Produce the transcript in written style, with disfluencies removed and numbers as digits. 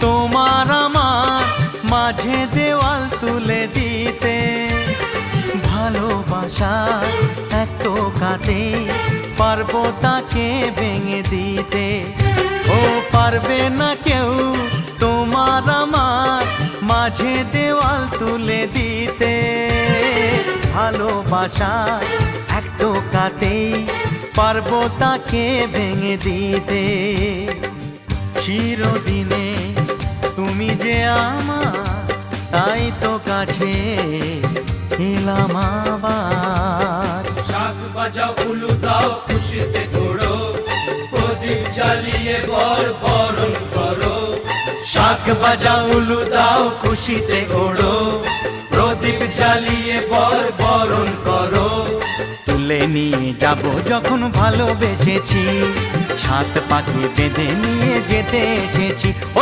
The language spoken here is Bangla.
তোমার আমার মাঝে দেওয়াল তুলে দিতে। ভালোবাসা এক টোকাতে পারবো তাকে ভেঙে দিতে। ও পারবে না কেউ তোমার আমার মাঝে দেওয়াল তুলে দিতে। ভালোবাসা এক টোকাতেই পারবো তাকে ভেঙে দিতে। চিরদিনে তুমি যে আমার, তাই তো কাছে এলাম আবার। শাক বাজাও উলু দাও খুশিতে ঘোড়ো, প্রদীপ জ্বালিয়ে বরণ করো। শাক বাজাও উলু দাও খুশিতে ঘোড়ো, প্রদীপ জ্বালিয়ে বরণ করো। তুলে নিয়ে যাব যখন ভালোবেসেছি, ছাদ পাখি বেঁধে নিয়ে যেতে এসেছি। ও